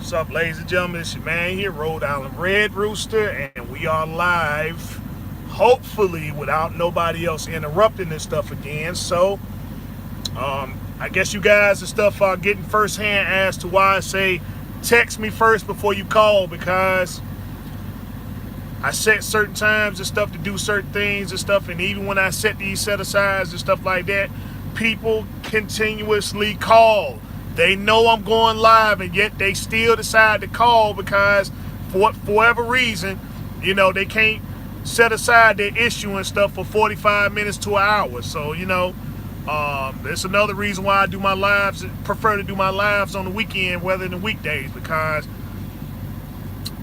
What's up, ladies and gentlemen? It's your man here, Rhode Island Red Rooster, and we are live, hopefully without nobody else interrupting this stuff again. So, I guess you guys and stuff are getting firsthand as to why I say text me first before you call, because I set certain times and stuff to do certain things and stuff, and even when I set these set-asides and stuff like that, people continuously call. They know I'm going live, and yet they still decide to call because for whatever reason, they can't set aside their issue and stuff for 45 minutes to an hour. So, there's another reason why I do my lives, prefer to do my lives on the weekend rather than weekdays, because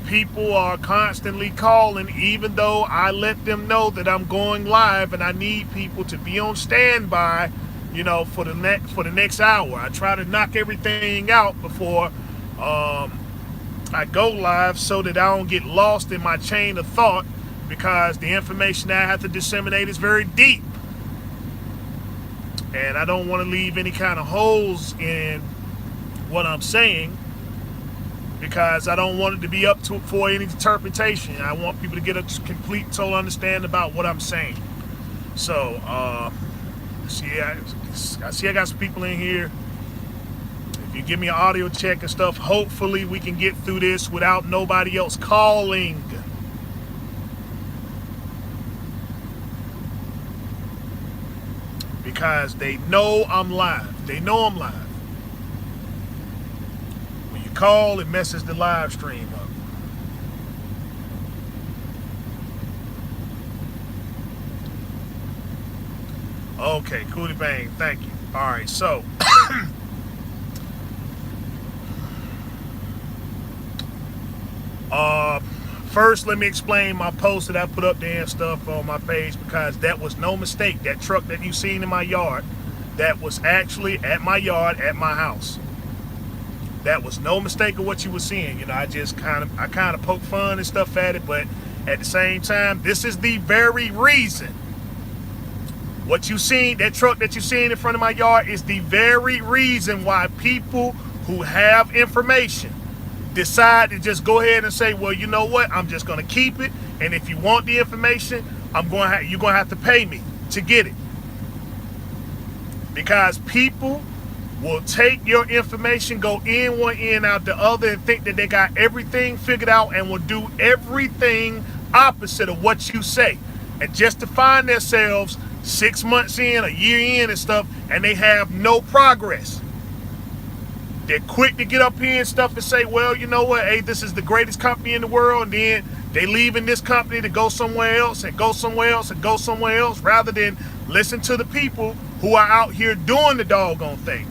people are constantly calling, even though I let them know that I'm going live and I need people to be on standby, for the next hour. I try to knock everything out before I go live so that I don't get lost in my chain of thought, because the information that I have to disseminate is very deep. And I don't want to leave any kind of holes in what I'm saying, because I don't want it to be up to for any interpretation. I want people to get a complete, total understanding about what I'm saying. So, I see I got some people in here. If you give me an audio check and stuff, hopefully we can get through this without nobody else calling. Because they know I'm live. They know I'm live. When you call, it messes the live stream up. Okay, Cootie Bang, thank you. All right, so first let me explain my post that I put up there and stuff on my page, because that was no mistake. That truck that you seen in my yard, that was actually at my yard at my house. That was no mistake of what you were seeing. I kind of poke fun and stuff at it, but at the same time, this is the very reason. What you seen, that truck that you seen in front of my yard, is the very reason why people who have information decide to just go ahead and say, well, you know what, I'm just going to keep it, and if you want the information, you're going to have to pay me to get it. Because people will take your information, go in one end out the other, and think that they got everything figured out and will do everything opposite of what you say. And just to find themselves 6 months in, a year in and stuff, and they have no progress. They're quick to get up here and stuff and say, well, you know what, hey, this is the greatest company in the world, and then they leave in this company to go somewhere else and go somewhere else and go somewhere else, rather than listen to the people who are out here doing the doggone thing.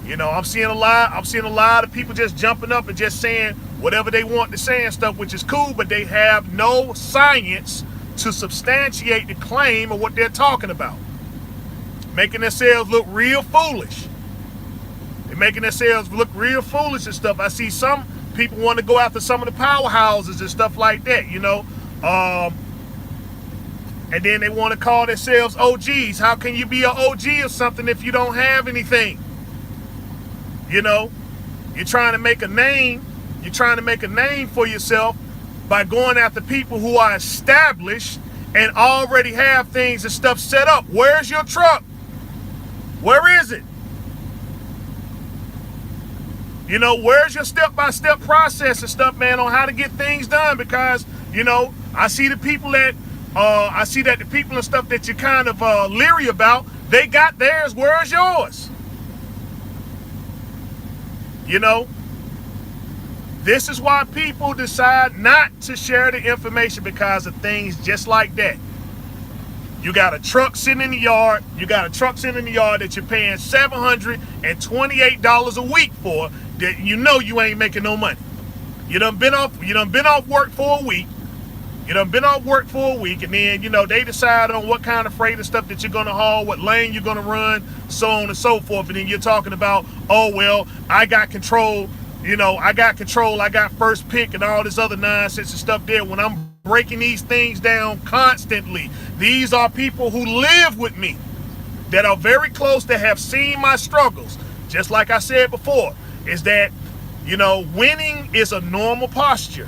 I'm seeing a lot of people just jumping up and just saying whatever they want to say and stuff, which is cool, but they have no science to substantiate the claim of what they're talking about. Making themselves look real foolish. They're making themselves look real foolish and stuff. I see some people want to go after some of the powerhouses and stuff like that, and then they want to call themselves OGs. How can you be an OG or something if you don't have anything? You're trying to make a name. You're trying to make a name for yourself by going after people who are established and already have things and stuff set up. Where's your truck? Where is it? Where's your step-by-step process and stuff, man, on how to get things done? Because, I see the people that, the people and stuff that you're kind of leery about, they got theirs. Where's yours? This is why people decide not to share the information, because of things just like that. You got a truck sitting in the yard. That you're paying $728 a week for, that you ain't making no money. You done been off work for a week. And then, they decide on what kind of freight and stuff that you're going to haul, what lane you're going to run, so on and so forth. And then you're talking about, oh, well, I got control. I got first pick and all this other nonsense and stuff there, when I'm breaking these things down constantly. These are people who live with me, that are very close, that have seen my struggles. Just like I said before, is that Winning is a normal posture.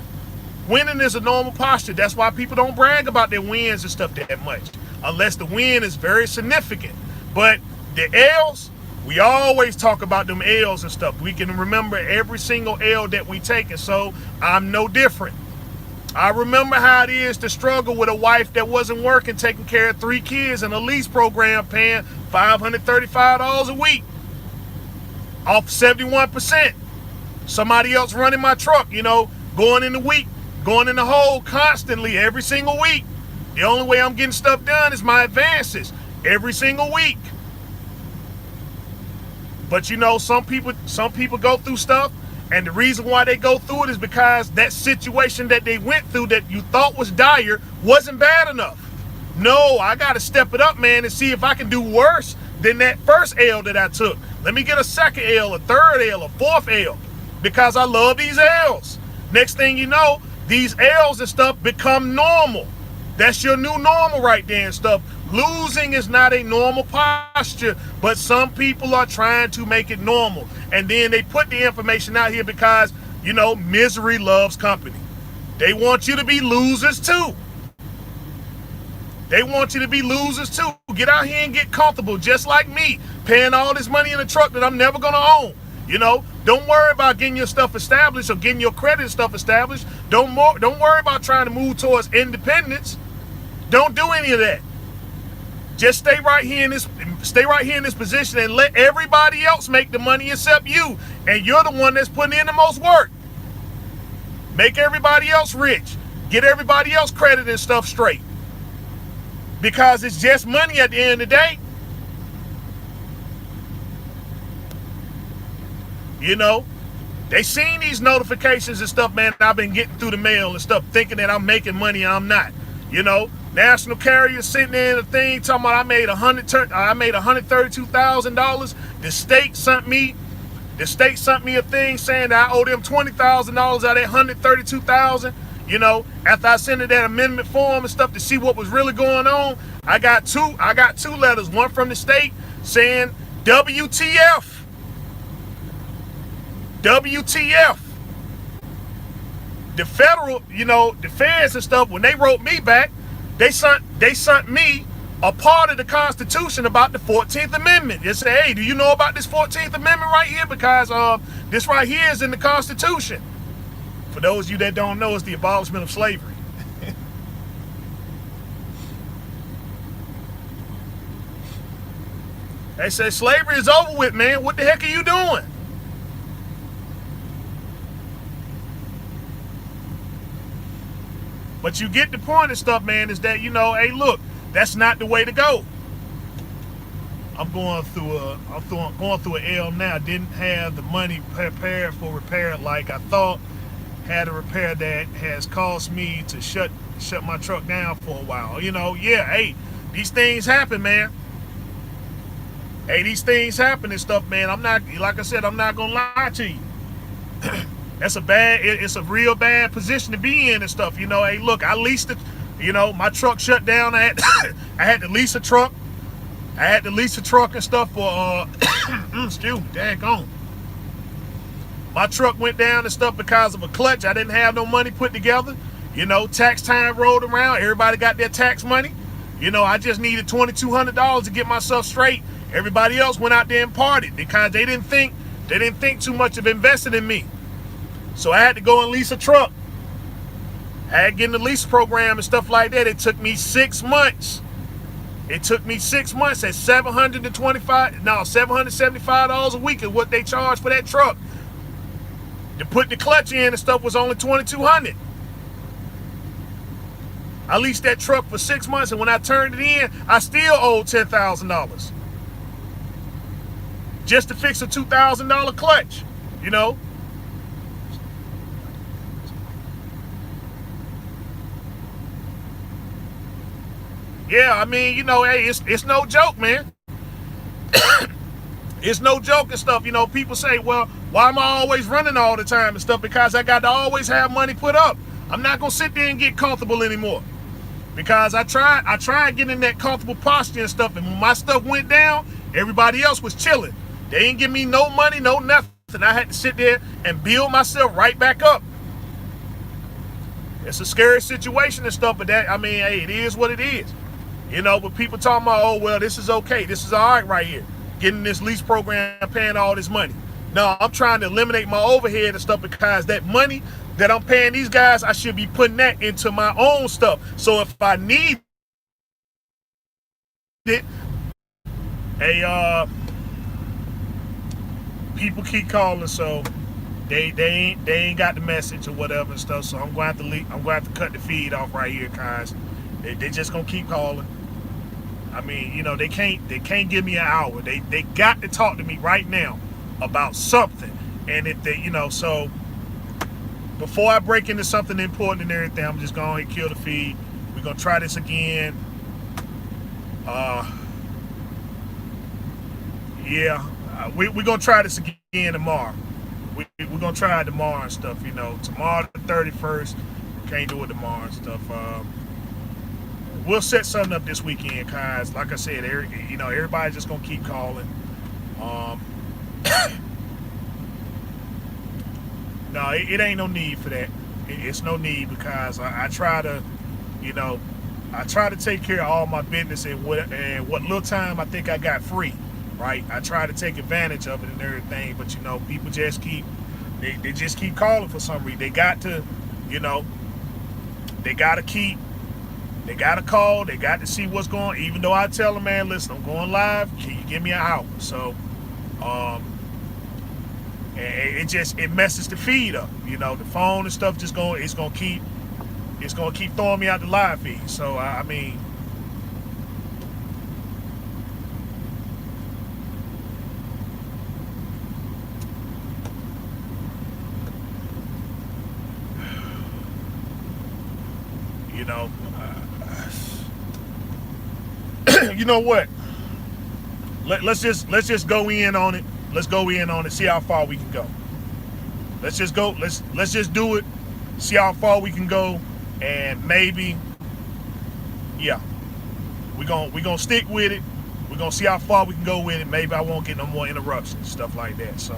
Winning is a normal posture. That's why people don't brag about their wins and stuff that much, unless the win is very significant. But the L's, we always talk about them L's and stuff. We can remember every single L that we take, and so I'm no different. I remember how it is to struggle with a wife that wasn't working, taking care of 3 kids in a lease program, paying $535 a week off 71%. Somebody else running my truck, going in the hole constantly every single week. The only way I'm getting stuff done is my advances every single week. But some people go through stuff, and the reason why they go through it is because that situation that they went through that you thought was dire wasn't bad enough. No, I got to step it up, man, and see if I can do worse than that first L that I took. Let me get a second L, a third L, a fourth L, because I love these L's. Next thing you know, these L's and stuff become normal. That's your new normal right there and stuff. Losing is not a normal posture, but some people are trying to make it normal. And then they put the information out here because, misery loves company. They want you to be losers too. They want you to be losers too. Get out here and get comfortable, just like me, paying all this money in a truck that I'm never going to own. Don't worry about getting your stuff established or getting your credit stuff established. Don't worry about trying to move towards independence. Don't do any of that. Just stay right here in this position and let everybody else make the money except you. And you're the one that's putting in the most work. Make everybody else rich. Get everybody else credit and stuff straight. Because it's just money at the end of the day. They seen these notifications and stuff, man. I've been getting through the mail and stuff, thinking that I'm making money and I'm not. National carrier sitting there in a thing talking about I made $132,000. The state sent me a thing saying that I owe them $20,000 out of that $132,000. After I sent it that amendment form and stuff to see what was really going on, I got two letters. One from the state saying WTF. WTF. The federal, the feds and stuff, when they wrote me back, they sent me a part of the Constitution about the 14th Amendment. They say, hey, do you know about this 14th Amendment right here? Because this right here is in the Constitution. For those of you that don't know, it's the abolishment of slavery. They say slavery is over with, man. What the heck are you doing? But you get the point of stuff, man, is that, hey, look, that's not the way to go. I'm going through an L now. Didn't have the money prepared for repair like I thought. Had a repair that has caused me to shut my truck down for a while. Hey, these things happen, man. Hey, these things happen and stuff, man. I'm not gonna lie to you. It's a real bad position to be in and stuff. Hey, look, I leased it. My truck shut down. I had to lease a truck. And stuff for, excuse me, daggone. My truck went down and stuff because of a clutch. I didn't have no money put together. Tax time rolled around. Everybody got their tax money. I just needed $2,200 to get myself straight. Everybody else went out there and partied because they didn't think too much of investing in me. So I had to go and lease a truck. I had to get in the lease program and stuff like that. It took me 6 months. At $775 a week is what they charge for that truck. To put the clutch in and stuff was only $2,200. I leased that truck for 6 months, and when I turned it in, I still owed $10,000 just to fix a $2,000 clutch. Yeah, I mean, hey, it's no joke, man. It's no joke and stuff. People say, well, why am I always running all the time and stuff? Because I got to always have money put up. I'm not going to sit there and get comfortable anymore. Because I tried getting in that comfortable posture and stuff. And when my stuff went down, everybody else was chilling. They ain't give me no money, no nothing. and I had to sit there and build myself right back up. It's a scary situation and stuff, but that, I mean, hey, it is what it is. You know, but people talking about, oh, well, this is okay. This is all right here. Getting this lease program, paying all this money. No, I'm trying to eliminate my overhead and stuff because that money that I'm paying these guys, I should be putting that into my own stuff. So if I need it, hey, people keep calling, so they ain't got the message or whatever and stuff. So I'm going to have to cut the feed off right here, guys. They just gonna keep calling. I mean, you know, they can't give me an hour. They got to talk to me right now about something. And if they, you know, so before I break into something important and everything, I'm just going to kill the feed. We're gonna try this again. Yeah, we're gonna try this again tomorrow. We're gonna try it tomorrow and stuff. You know, tomorrow the 31st. Can't do it tomorrow and stuff. We'll set something up this weekend, guys. Like I said, you know, everybody's just gonna keep calling. No, it ain't no need for that. It's no need because I try to, you know, I try to take care of all my business and what little time I think I got free, right? I try to take advantage of it and everything, but you know, people just keep they just keep calling for some reason. They got to, you know, they gotta call, they got to see what's going on. Even though I tell them, man, listen, I'm going live, can you give me an hour? So it messes the feed up. You know, the phone and stuff it's gonna keep throwing me out the live feed. So I mean, you know, you know what? Let's just go in on it. Let's go in on it. See how far we can go. Let's just go. Let's just do it. See how far we can go, and maybe, yeah, we're gonna stick with it. We're gonna see how far we can go with it. Maybe I won't get no more interruptions, stuff like that. So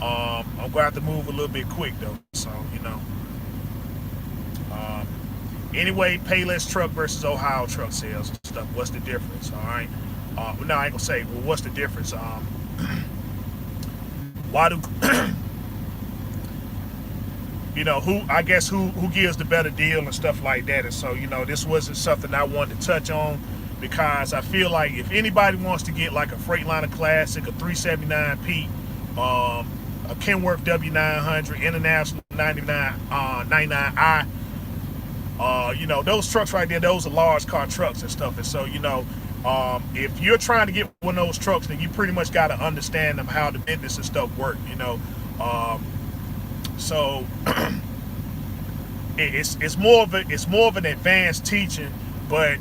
I'm gonna have to move a little bit quick though. So you know. Anyway, Payless truck versus Ohio truck sales and stuff. What's the difference? All right. No, I ain't gonna say. Well, what's the difference? Why do you know who gives the better deal and stuff like that? And so you know, this wasn't something I wanted to touch on because I feel like if anybody wants to get like a Freightliner Classic, a 379P, a Kenworth W900, International 99i. You know, those trucks right there, those are large car trucks and stuff. And so, you know, if you're trying to get one of those trucks, then you pretty much got to understand them, how the business and stuff work, you know. So it's more of an advanced teaching, but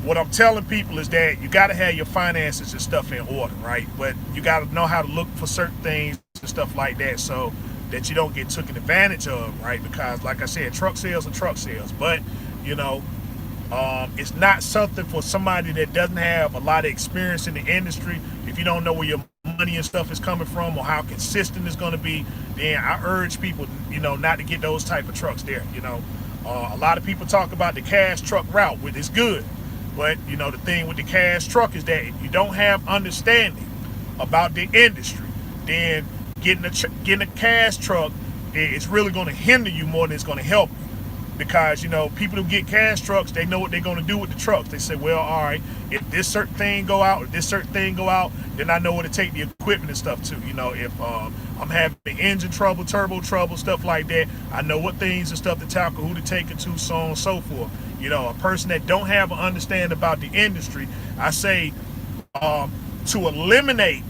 what I'm telling people is that you got to have your finances and stuff in order, right? But you got to know how to look for certain things and stuff like that, so that you don't get taken advantage of, right? Because like I said, truck sales are truck sales, but you know, it's not something for somebody that doesn't have a lot of experience in the industry. If you don't know where your money and stuff is coming from or how consistent it's going to be, then I urge people, you know, not to get those type of trucks there. You know, a lot of people talk about the cash truck route, which is good, but you know, the thing with the cash truck is that if you don't have understanding about the industry, then getting a cash truck, it's really going to hinder you more than it's going to help you. Because, you know, people who get cash trucks, they know what they're going to do with the trucks. They say, well, all right, if this certain thing go out or this certain thing go out, then I know where to take the equipment and stuff to. You know, if I'm having engine trouble, turbo trouble, stuff like that, I know what things and stuff to tackle, who to take it to, so on and so forth. You know, a person that don't have an understanding about the industry, I say to eliminate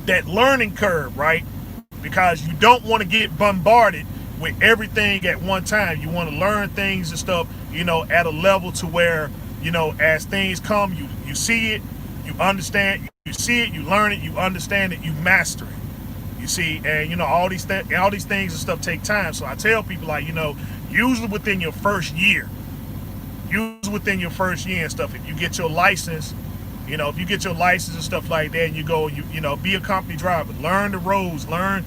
that learning curve, right? Because you don't want to get bombarded with everything at one time. You want to learn things and stuff, you know, at a level to where, you know, as things come, you see it, you understand, you see it, you learn it, you understand it, you master it. You see, and you know, all these things and stuff take time. So I tell people, like, you know, usually within your first year and stuff, if you get your license, You know, if you get your license and stuff like that, and you go, you know, be a company driver, learn the roads, learn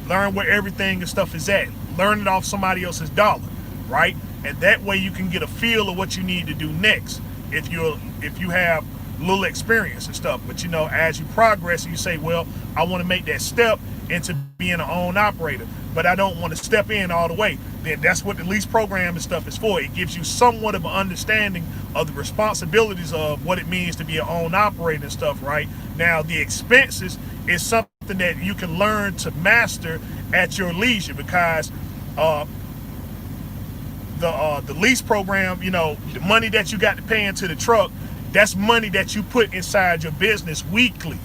where everything and stuff is at, learn it off somebody else's dollar, right? And that way you can get a feel of what you need to do next if you have little experience and stuff. But you know, as you progress, you say, well, I want to make that step into being an own operator, but I don't want to step in all the way. Then that's what the lease program and stuff is for. It gives you somewhat of an understanding of the responsibilities of what it means to be an own operator and stuff, right? Now, the expenses is something that you can learn to master at your leisure, because the lease program, you know, the money that you got to pay into the truck, that's money that you put inside your business weekly.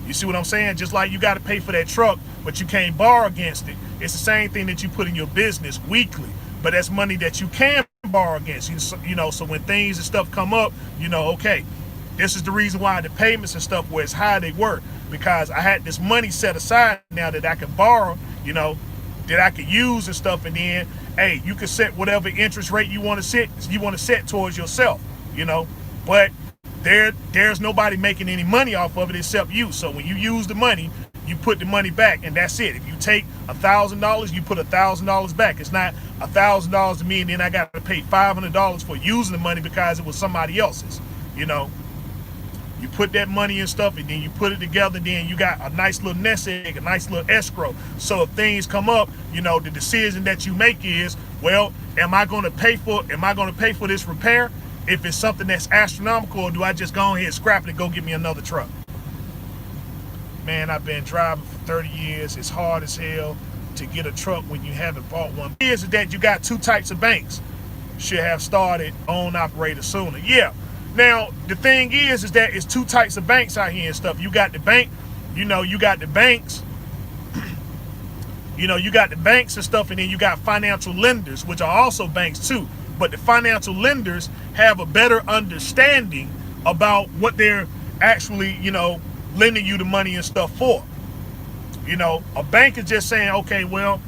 You see what I'm saying? Just like you got to pay for that truck, but you can't borrow against it. It's the same thing that you put in your business weekly, but that's money that you can borrow against. You know, so when things and stuff come up, you know, okay, this is the reason why the payments and stuff were as high they were, because I had this money set aside now that I could borrow, you know, that I could use and stuff. And then, hey, you can set whatever interest rate you want to set towards yourself, you know, but there's nobody making any money off of it except you. So when you use the money, you put the money back, and that's it. If you take $1,000, you put $1,000 back. It's not $1,000 to me, and then I got to pay $500 for using the money because it was somebody else's. You know, you put that money and stuff, and then you put it together. Then you got a nice little nest egg, a nice little escrow. So if things come up, you know, the decision that you make is, well, am I going to pay for this repair? If it's something that's astronomical, or do I just go ahead and scrap it and go get me another truck? Man, I've been driving for 30 years. It's hard as hell to get a truck when you haven't bought one. Is that you got two types of banks. Should have started own operator sooner. Yeah. Now, the thing is that it's two types of banks out here and stuff. You got the bank, you know, you got the banks, you know, you got the banks and stuff, and then you got financial lenders, which are also banks too. But the financial lenders have a better understanding about what they're actually, you know, lending you the money and stuff for. You know, a bank is just saying, okay, well,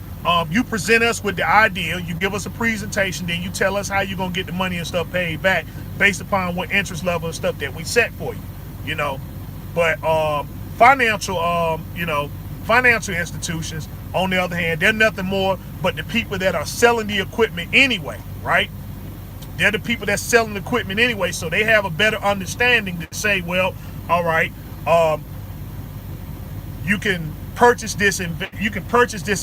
you present us with the idea, you give us a presentation, then you tell us how you're gonna get the money and stuff paid back based upon what interest level and stuff that we set for you. You know, but financial institutions, on the other hand, they're nothing more but the people that are selling the equipment anyway, right? They're the people that's selling the equipment anyway, so they have a better understanding to say, well, all right, you can purchase this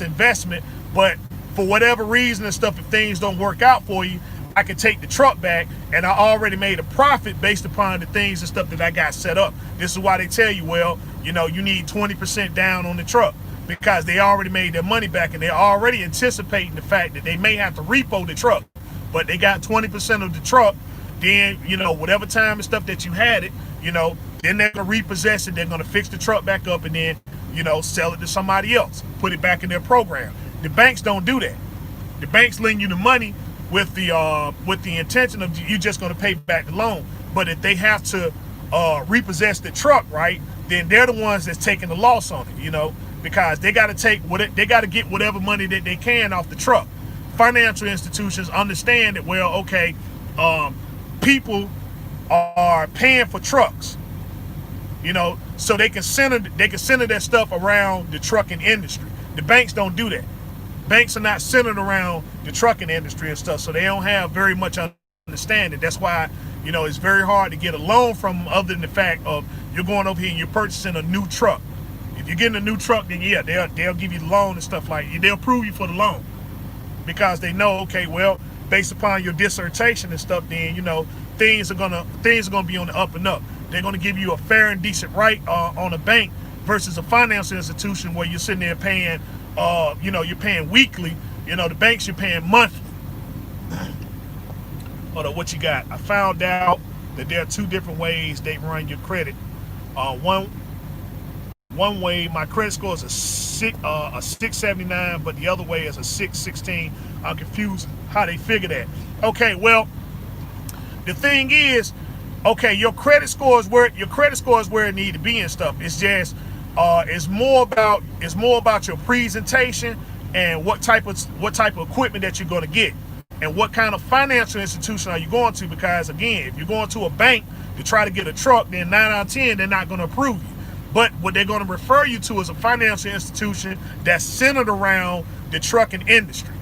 investment, but for whatever reason and stuff, if things don't work out for you, I can take the truck back, and I already made a profit based upon the things and stuff that I got set up. This is why they tell you, well, you know, you need 20% down on the truck, because they already made their money back, and they're already anticipating the fact that they may have to repo the truck, but they got 20% of the truck. Then, you know, whatever time and stuff that you had it, you know, then they're gonna repossess it, they're gonna fix the truck back up, and then, you know, sell it to somebody else, put it back in their program. The banks don't do that. The banks lend you the money with the intention of you just gonna pay back the loan. But if they have to repossess the truck, right, then they're the ones that's taking the loss on it, you know, because they got to get whatever money that they can off the truck. Financial institutions understand that, well, okay, people are paying for trucks, you know, so they can center that stuff around the trucking industry. The banks don't do that. Banks are not centered around the trucking industry and stuff, so they don't have very much understanding. That's why, you know, it's very hard to get a loan from them, other than the fact of you're going over here and you're purchasing a new truck. If you're getting a new truck, then yeah, they'll give you the loan and stuff like that. They'll approve you for the loan, because they know, okay, well, based upon your dissertation and stuff, then, you know, things are gonna be on the up and up. They're gonna give you a fair and decent rate on a bank versus a financial institution where you're sitting there paying, you know, you're paying weekly. You know, the banks, you're paying monthly. Hold on, what you got? I found out that there are two different ways they run your credit. One way, my credit score is a 679, but the other way is a 616. I'm confused how they figure that. Okay, well, the thing is, okay, your credit score is where it need to be and stuff. It's just it's more about your presentation and what type of equipment that you're going to get, and what kind of financial institution are you going to. Because again, if you're going to a bank, to try to get a truck, then 9 out of 10, they're not going to approve you. But what they're going to refer you to is a financial institution that's centered around the trucking industry,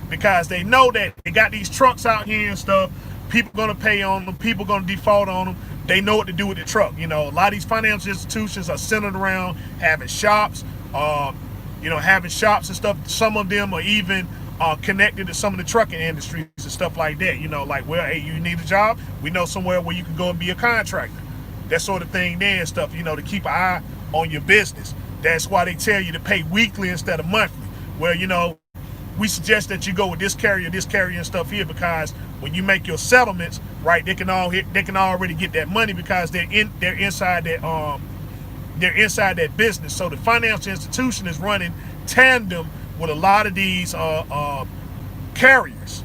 because they know that they got these trucks out here and stuff. People going to pay on them. People going to default on them. They know what to do with the truck. You know, a lot of these financial institutions are centered around having shops, having shops and stuff. Some of them are even connected to some of the trucking industries and stuff like that. You know, like, well, hey, you need a job? We know somewhere where you can go and be a contractor. That sort of thing there and stuff, you know, to keep an eye on your business. That's why they tell you to pay weekly instead of monthly. Well, you know, we suggest that you go with this carrier and stuff here, because when you make your settlements, right, they can already get that money because they're inside that business. So the financial institution is running tandem with a lot of these carriers.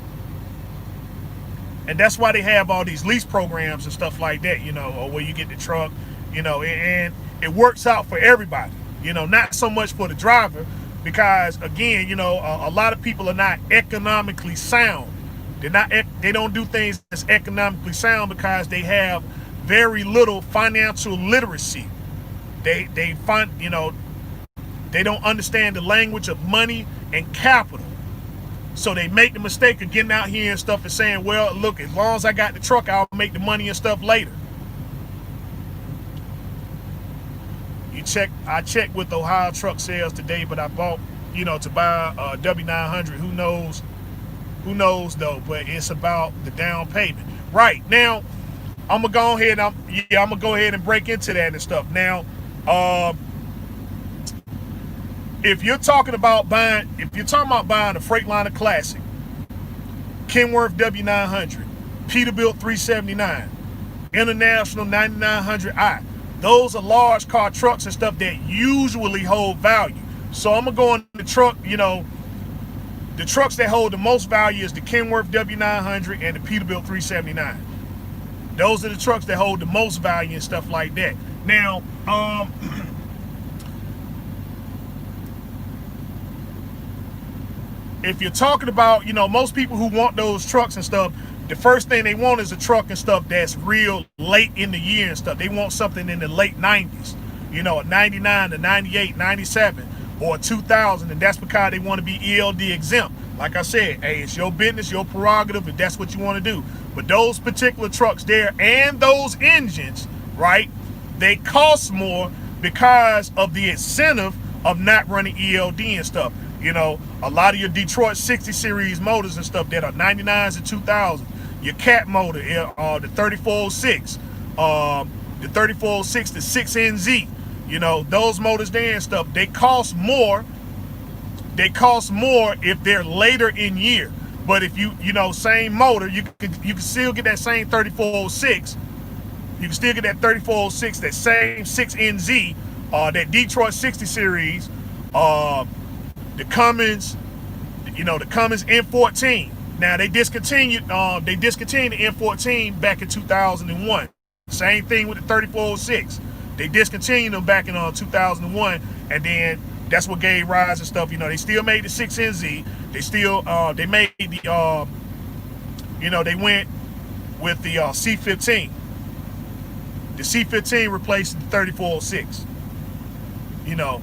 And that's why they have all these lease programs and stuff like that, you know, or where you get the truck, you know, and it works out for everybody, you know, not so much for the driver, because again, you know, a lot of people are not economically sound. They don't do things that's economically sound because they have very little financial literacy. They don't understand the language of money and capital. So they make the mistake of getting out here and stuff and saying, well, look, as long as I got the truck, I'll make the money and stuff later. I checked with Ohio Truck Sales today, but I bought, you know, to buy a W900. Who knows though, but it's about the down payment. Right, now, I'm gonna go ahead and break into that and stuff. Now, if you're talking about buying a Freightliner Classic, Kenworth W900, Peterbilt 379, International 9900i, those are large car trucks and stuff that usually hold value. So I'm gonna go on the truck, you know, the trucks that hold the most value is the Kenworth W900 and the Peterbilt 379. Those are the trucks that hold the most value and stuff like that. Now, if you're talking about, you know, most people who want those trucks and stuff, the first thing they want is a truck and stuff that's real late in the year and stuff. They want something in the late 90s, you know, a 99, a 98, 97, or a 2000, and that's because they want to be ELD exempt. Like I said, hey, it's your business, your prerogative, if that's what you want to do. But those particular trucks there and those engines, right, they cost more because of the incentive of not running ELD and stuff. You know, a lot of your Detroit 60 series motors and stuff that are 99s and 2000s, your cat motor, the 3406, the 3406, the 6NZ, you know, those motors there and stuff, they cost more. They cost more if they're later in year. But if you know, same motor, you can still get that same 3406. You can still get that 3406, that same 6NZ, that Detroit 60 series, the Cummins, you know, the Cummins N14. Now they discontinued the N14 back in 2001. Same thing with the 3406. They discontinued them back in 2001, and then that's what gave rise and stuff. You know, they still made the 6NZ. They still they made the you know, they went with the C15. The C15 replaced the 3406. You know.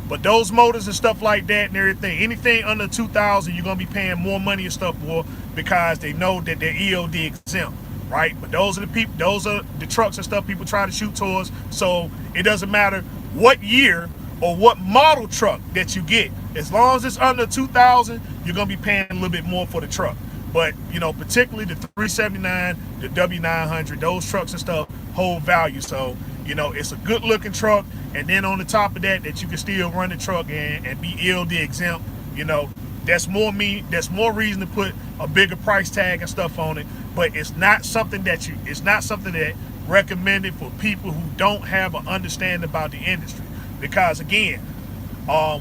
But those motors and stuff like that and everything, anything under 2000, you're gonna be paying more money and stuff for, because they know that they're ELD exempt, right? But those are the trucks and stuff people try to shoot towards. So it doesn't matter what year or what model truck that you get, as long as it's under 2000, you're gonna be paying a little bit more for the truck. But you know, particularly the 379, the W900, those trucks and stuff hold value. So you know, it's a good looking truck, and then on the top of that, that you can still run the truck and be ELD exempt. You know, that's more reason to put a bigger price tag and stuff on it. But it's not something that recommended for people who don't have an understanding about the industry. Because again,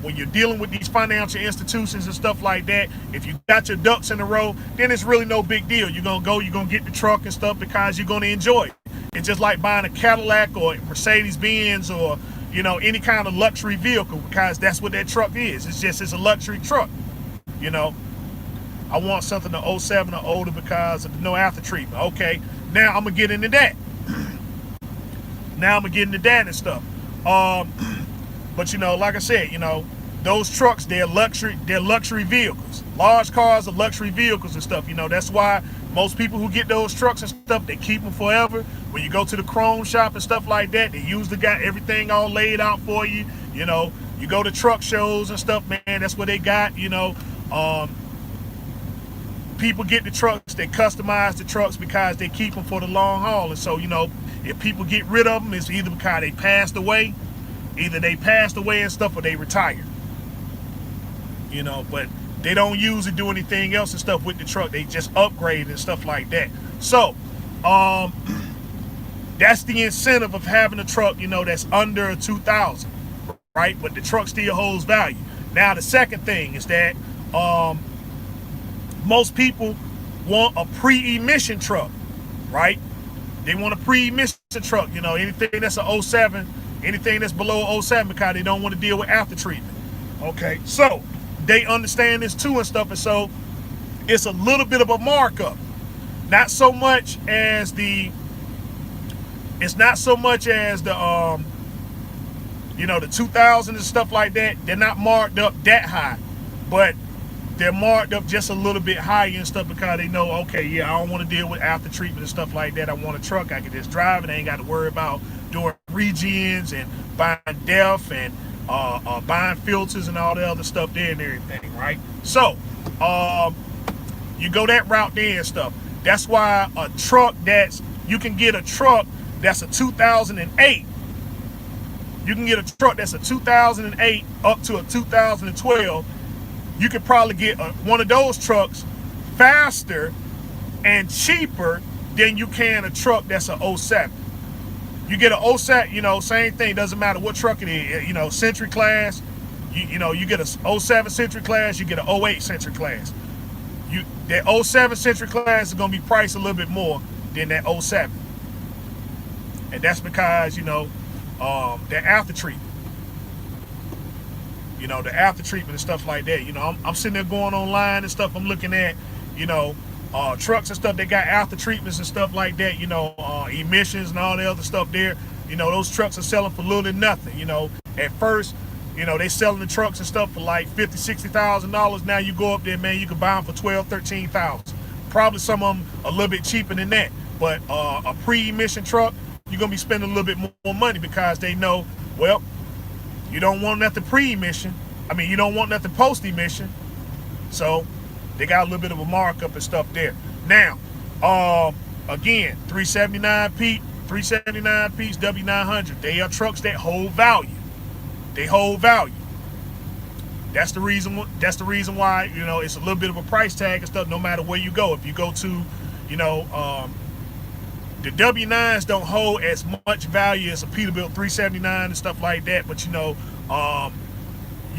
when you're dealing with these financial institutions and stuff like that, if you got your ducks in a row, then it's really no big deal. You're gonna get the truck and stuff because you're gonna enjoy it. It's just like buying a Cadillac or a Mercedes-Benz or, you know, any kind of luxury vehicle, because that's what that truck is. It's a luxury truck. You know, I want something to 07 or older because of no after treatment. Okay, Now I'm gonna get into that. And stuff. But like I said, those trucks, they're luxury vehicles. Large cars are luxury vehicles and stuff. That's why most people who get those trucks and stuff, they keep them forever. When you go to the chrome shop and stuff like that, they usually got everything all laid out for you. You go to truck shows and stuff, man, that's what they got. People get the trucks, they customize the trucks because they keep them for the long haul. And so, if people get rid of them, it's either because they passed away, and stuff, or they retired. But they don't usually do anything else and stuff with the truck. They just upgrade and stuff like that. So, that's the incentive of having a truck, that's under a 2000, right? But the truck still holds value. Now, the second thing is that most people want a pre-emission truck, right? They want a pre-emission truck, anything that's a 07, anything that's below 07, because they don't want to deal with after treatment. Okay, so they understand this too and stuff, and so it's a little bit of a markup. Not so much as the the 2000s and stuff like that. They're not marked up that high, but they're marked up just a little bit higher and stuff because they know, okay, yeah, I don't want to deal with after treatment and stuff like that. I want a truck I can just drive and I ain't got to worry about doing regens and buying DEF and buying filters and all the other stuff there and everything, right? So you go that route there and stuff. That's why you can get a truck that's a 2008. You can get a truck that's a 2008 up to a 2012. You could probably get one of those trucks faster and cheaper than you can a truck that's a 07. You get a 07, same thing, doesn't matter what truck it is, Century class, you get a 07 Century class, you get a 08 Century class. That 07 Century class is going to be priced a little bit more than that 07. And that's because, that after treatment. The after treatment and stuff like that. I'm sitting there going online and stuff. I'm looking at, trucks and stuff. They got after treatments and stuff like that. Emissions and all the other stuff there. Those trucks are selling for little to nothing. At first, they selling the trucks and stuff for like $50,000, $60,000. Now you go up there, man, you can buy them for $12,000, $13,000. Probably some of them a little bit cheaper than that. But a pre-emission truck, you're gonna be spending a little bit more money because they know, well, you don't want nothing pre-emission. You don't want nothing post-emission. So they got a little bit of a markup and stuff there. Now, again, 379 piece W900. They are trucks that hold value. They hold value. That's the reason why, it's a little bit of a price tag and stuff no matter where you go. If you go to, the W9s don't hold as much value as a Peterbilt 379 and stuff like that, but you're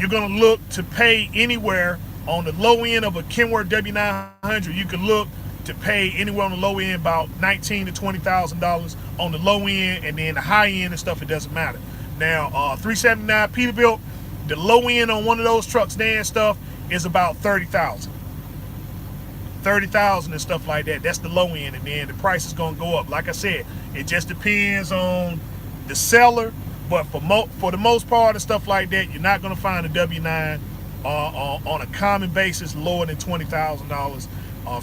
gonna look to pay anywhere on the low end of a Kenworth W900. You can look to pay anywhere on the low end about $19,000 to $20,000 on the low end, and then the high end and stuff, it doesn't matter. Now, 379 Peterbilt, the low end on one of those trucks there and stuff is about $30,000 and stuff like that. That's the low end, and then the price is going to go up. Like I said, it just depends on the seller, but for the most part and stuff like that, you're not going to find a W9 on a common basis lower than $20,000.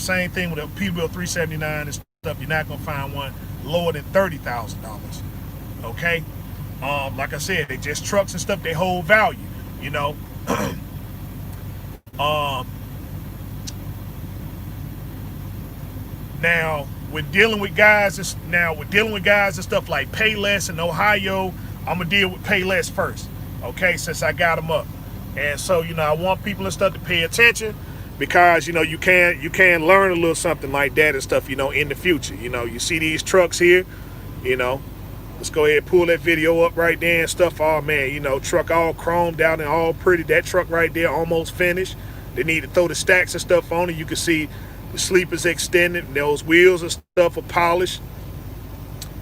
Same thing with a Peterbilt 379 and stuff. You're not going to find one lower than $30,000. Okay, like I said, they just trucks and stuff. They hold value. Now, with dealing with guys and stuff like Payless in Ohio, I'm gonna deal with Payless first, okay? Since I got them up, and so I want people and stuff to pay attention because you can learn a little something like that and stuff, in the future. You see these trucks here, let's go ahead and pull that video up right there and stuff. Oh man, truck all chromed out and all pretty. That truck right there almost finished. They need to throw the stacks and stuff on it. You can see the sleeper's extended. Those wheels and stuff are polished.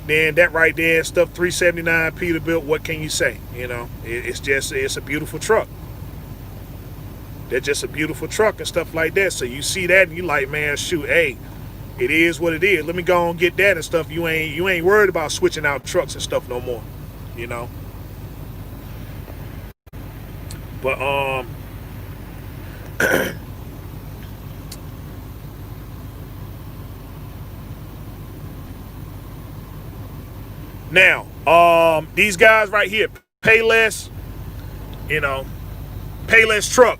Then that right there and stuff, 379 Peterbilt, what can you say? It's a beautiful truck. They're just a beautiful truck and stuff like that. So you see that and you like, man, shoot, hey, it is what it is. Let me go and get that and stuff. You ain't worried about switching out trucks and stuff no more, you know. But now, these guys right here, Payless, you know, Payless truck.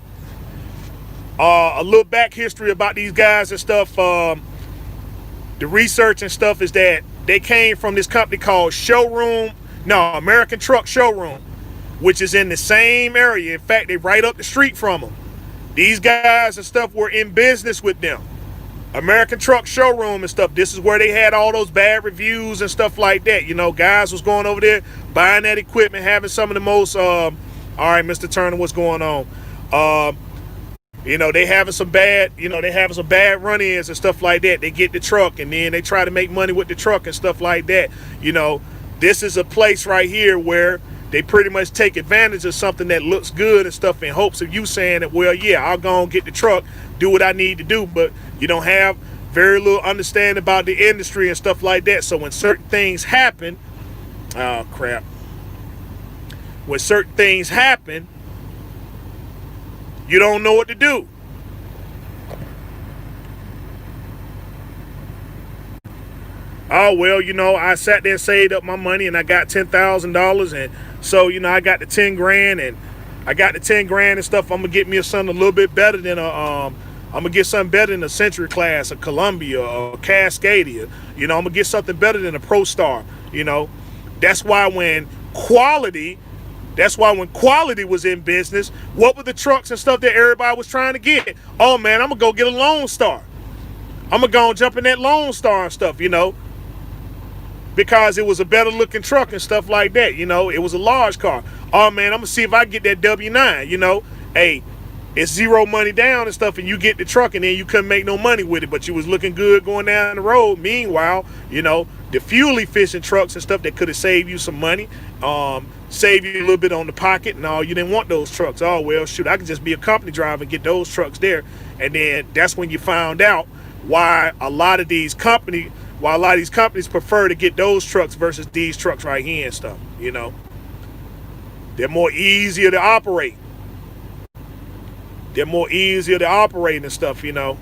A little back history about these guys and stuff. The research and stuff is that they came from this company called American Truck Showroom, which is in the same area. In fact, they right up the street from them. These guys and stuff were in business with them. American Truck Showroom and stuff. This is where they had all those bad reviews and stuff like that. You know, guys was going over there, buying that equipment, having some of the most, all right, Mr. Turner, what's going on? You know, they having some bad run-ins and stuff like that. They get the truck and then they try to make money with the truck and stuff like that. You know, this is a place right here where they pretty much take advantage of something that looks good and stuff in hopes of you saying that, well, yeah, I'll go and get the truck, do what I need to do. But you don't have very little understanding about the industry and stuff like that. So when certain things happen, when certain things happen, you don't know what to do. Oh, well, you know, I sat there and saved up my money and I got $10,000. And so, you know, I got the 10 grand and and stuff. I'm going to get me something a little bit better than I'm going to get something better than a Century Class, a Columbia, or a Cascadia. You know, I'm going to get something better than a Pro Star. You know, that's why when quality was in business, what were the trucks and stuff that everybody was trying to get? Oh, man, I'm going to go get a Lone Star. I'm going to go and jump in that Lone Star and stuff, you know, because it was a better looking truck and stuff like that. You know, it was a large car. Oh, man, I'm going to see if I get that W9, you know. Hey, it's zero money down and stuff, and you get the truck, and then you couldn't make no money with it, but you was looking good going down the road. Meanwhile, you know, the fuel efficient trucks and stuff that could have saved you some money, save you a little bit on the pocket. No, you didn't want those trucks. Oh, well, shoot, I could just be a company driver and get those trucks there. And then that's when you found out why a lot of these companies prefer to get those trucks versus these trucks right here and stuff, you know. They're more easier to operate. And stuff, you know.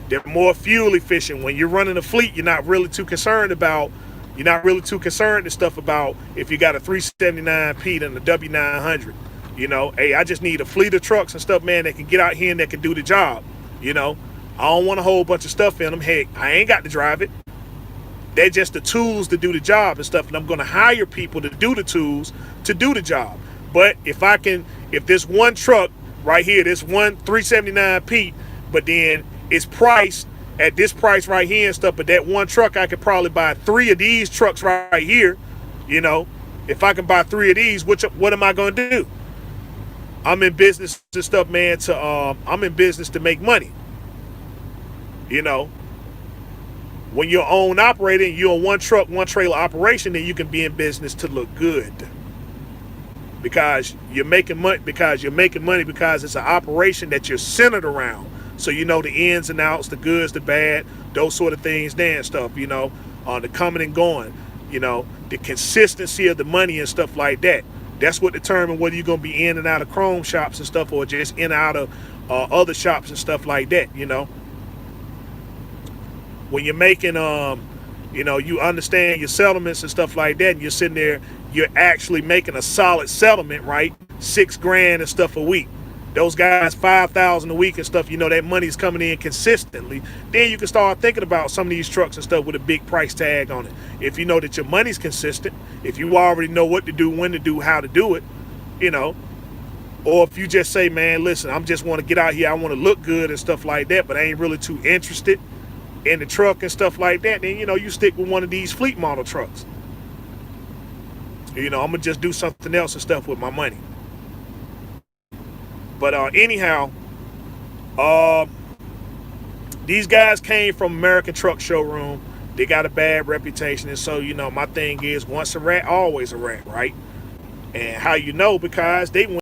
They're more fuel efficient. When you're running a fleet, you're not really too concerned and stuff about if you got a 379P and a W900. You know, hey, I just need a fleet of trucks and stuff, man, that can get out here and that can do the job. You know, I don't want a whole bunch of stuff in them. Heck, I ain't got to drive it. They're just the tools to do the job and stuff. And I'm going to hire people to do the tools to do the job. But if this one truck right here, this one 379P, but then it's priced at this price right here and stuff, but that one truck, I could probably buy 3 of these trucks right here. You know, if I can buy 3 of these, what am I going to do? I'm in business and stuff, man, I'm in business to make money. You know, when you're own operating, you're a one truck, one trailer operation, then you can be in business to look good. Because you're making money, because it's an operation that you're centered around. So you know the ins and outs, the goods, the bad, those sort of things, and stuff, you know, the coming and going, you know, the consistency of the money and stuff like that. That's what determines whether you're going to be in and out of chrome shops and stuff or just in and out of other shops and stuff like that, you know. When you're making, you know, you understand your settlements and stuff like that, and you're sitting there, you're actually making a solid settlement, right? $6,000 and stuff a week. Those guys, $5,000 a week and stuff, you know, that money's coming in consistently. Then you can start thinking about some of these trucks and stuff with a big price tag on it. If you know that your money's consistent, if you already know what to do, when to do, how to do it, you know, or if you just say, man, listen, I just want to get out here, I want to look good and stuff like that, but I ain't really too interested in the truck and stuff like that, then, you know, you stick with one of these fleet model trucks. You know, I'm going to just do something else and stuff with my money. But anyhow, these guys came from American Truck Showroom. They got a bad reputation. And so, you know, my thing is once a rat, always a rat, right? And how you know, because they went